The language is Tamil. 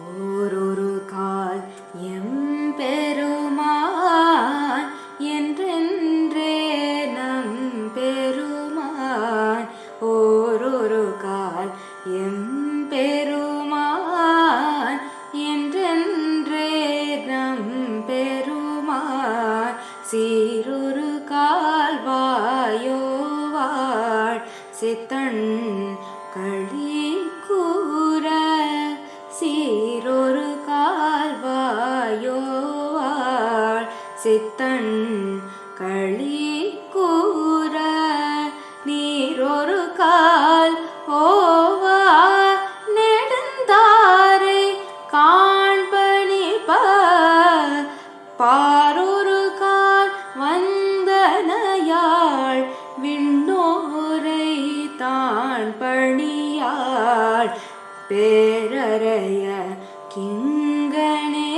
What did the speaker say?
ஓரொரு கால் எம்பெருமான் என்றென்றே நம் பெருமான். ஓரொரு கால் எம்பெருமான் என்றென்றே நம் பெருமான். சீரொரு கால் வாயோவாள் சித்தன் களி கூற. சீரொரு கால் வாயோவாள் சித்தன் களி கூற. நீரொரு கால் ஓவா நெடுந்தாரை காண்பனிப்ப. பாரொரு கால் வந்தனையாள் விண்ணோரை தான் பணியாள். பேரறைய கிங்கனே